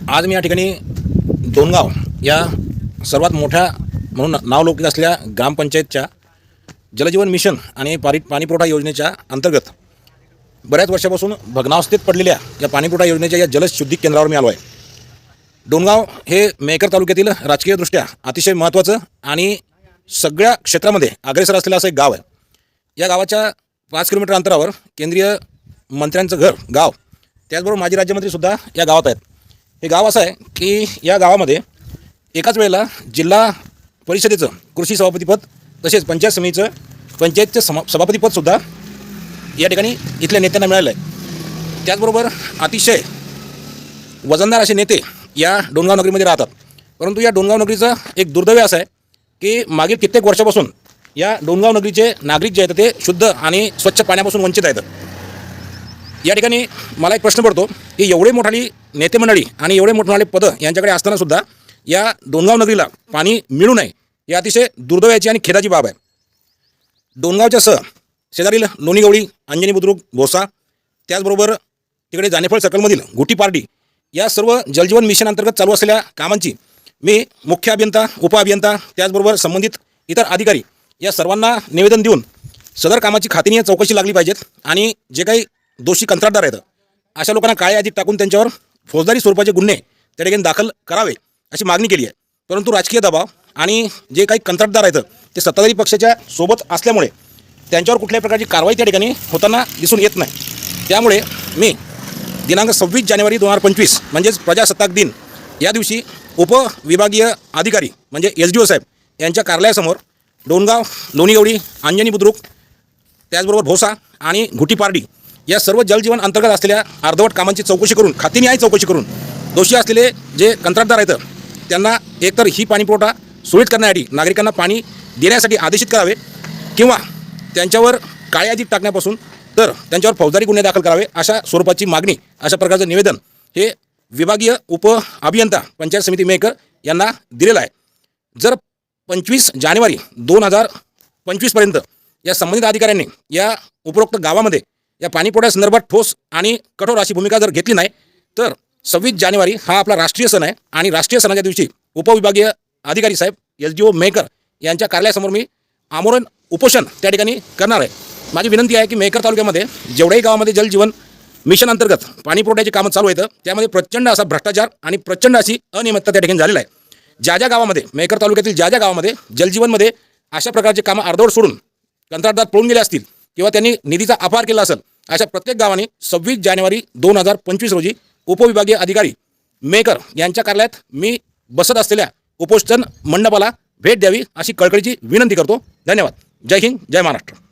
आज मी या ठिकाणी डोणगाव या सर्वात मोठ्या म्हणून नावलौकिक असलेल्या ग्रामपंचायतच्या जलजीवन मिशन आणि पाणीपुरवठा योजनेच्या अंतर्गत बऱ्याच वर्षापासून भग्नावस्थेत पडलेल्या या पाणीपुरवठा योजनेच्या या जलशुद्धी केंद्रावर मी आलो आहे। डोणगाव हे मेहकर तालुक्यातील राजकीयदृष्ट्या अतिशय महत्त्वाचं आणि सगळ्या क्षेत्रामध्ये अग्रेसर असलेलं असं एक गाव आहे। या गावाच्या 5 किलोमीटर अंतरावर केंद्रीय मंत्र्यांचं गाव त्याचबरोबर माजी राज्यमंत्रीसुद्धा या गावात आहेत। हे गाव असं आहे की या गावामध्ये एकाच वेळेला जिल्हा परिषदेचं कृषी सभापतीपद तसेच पंचायतचं सभापतीपदसुद्धा या ठिकाणी इथल्या नेत्यांना मिळालं आहे। त्याचबरोबर अतिशय वजनदार असे नेते या डोणगाव नगरीमध्ये राहतात। परंतु या डोणगाव नगरीचं एक दुर्दैव असं आहे की मागील कित्येक वर्षापासून या डोणगाव नगरीचे नागरिक जे आहेत ते शुद्ध आणि स्वच्छ पाण्यापासून वंचित आहेत। या ठिकाणी मला एक प्रश्न पडतो की एवढे मोठाली नेते मंडळी आणि एवढे मोठमोठाले पदं यांच्याकडे असतानासुद्धा या डोणगाव नगरीला पाणी मिळू नये ही अतिशय दुर्दैवाची आणि खेदाची बाब आहे। डोणगावच्या शेजारील लोणीगवळी, अंजनी बुद्रुक, भोसा त्याचबरोबर तिकडे जानेफळ सर्कलमधील गुटीपार्टी या सर्व जलजीवन मिशन अंतर्गत चालू असलेल्या कामांची मी मुख्य अभियंता, उपअभियंता त्याचबरोबर संबंधित इतर अधिकारी या सर्वांना निवेदन देऊन सदर कामाची खात्रीने चौकशी लागली पाहिजेत आणि जे काही दोषी कंत्राटदार आहेत अशा लोकांना काळे यादीत टाकून त्यांच्यावर फौजदारी स्वरूपाचे गुन्हे त्या ठिकाणी दाखल करावे अशी मागणी केली आहे। परंतु राजकीय दबाव आणि जे काही कंत्राटदार आहेत ते सत्ताधारी पक्षाच्या सोबत असल्यामुळे त्यांच्यावर कुठल्याही प्रकारची कारवाई त्या ठिकाणी होताना दिसून येत नाही। त्यामुळे मी दिनांक 26 जानेवारी 2025 म्हणजेच प्रजासत्ताक दिन या दिवशी उपविभागीय अधिकारी म्हणजे SDO साहेब यांच्या कार्यालयासमोर डोणगाव, लोणीगवळी, अंजनी बुद्रुक त्याचबरोबर भोसा आणि गुटीपार्टी या सर्व जलजीवन अंतर्गत असलेल्या अर्धवट कामांची चौकशी करून खात्रीने चौकशी करून दोषी असलेले जे कंत्राटदार आहेत त्यांना एकतर ही पाणीपुरवठा सुरळीत करण्यासाठी नागरिकांना पाणी देण्यासाठी आदेशित करावे किंवा त्यांच्यावर काळ्या यादीत टाकण्यापासून तर त्यांच्यावर फौजदारी गुन्हे दाखल करावे अशा स्वरूपाची मागणी अशा प्रकारचं निवेदन हे विभागीय अभियंता पंचायत समिती मेहकर यांना दिलेलं आहे। जर 25 जानेवारी 2025 पर्यंत या संबंधित अधिकाऱ्यांनी या उपरोक्त गावामध्ये या पाणीपुरवठ्यासंदर्भात ठोस आणि कठोर अशी भूमिका जर घेतली नाही तर 26 जानेवारी हा आपला राष्ट्रीय सण आहे आणि राष्ट्रीय सणाच्या दिवशी उपविभागीय अधिकारी साहेब SDO मेहकर यांच्या कार्यालयासमोर मी आमरण उपोषण त्या ठिकाणी करणार आहे। माझी विनंती आहे की मेहकर तालुक्यामध्ये जेवढ्याही गावामध्ये जलजीवन मिशन अंतर्गत पाणीपुरवठ्याची कामं चालू आहेत त्यामध्ये प्रचंड असा भ्रष्टाचार आणि प्रचंड अशी अनियमितता त्या ठिकाणी झालेला आहे। ज्या गावामध्ये मेहकर तालुक्यातील ज्या गावामध्ये जलजीवनमध्ये अशा प्रकारचे कामं अर्धवट सोडून कंत्राटदार पळून गेले असतील किंवा त्यांनी निधीचा अपहार केला असेल अशा प्रत्येक गावाने 26 जानेवारी 2025 रोजी उपविभागीय अधिकारी मेहकर यांच्या कार्यालयात मी बसत असलेल्या उपोषण मंडपाला भेट द्यावी अशी कळकळीची विनंती करतो। धन्यवाद। जय हिंद, जय महाराष्ट्र।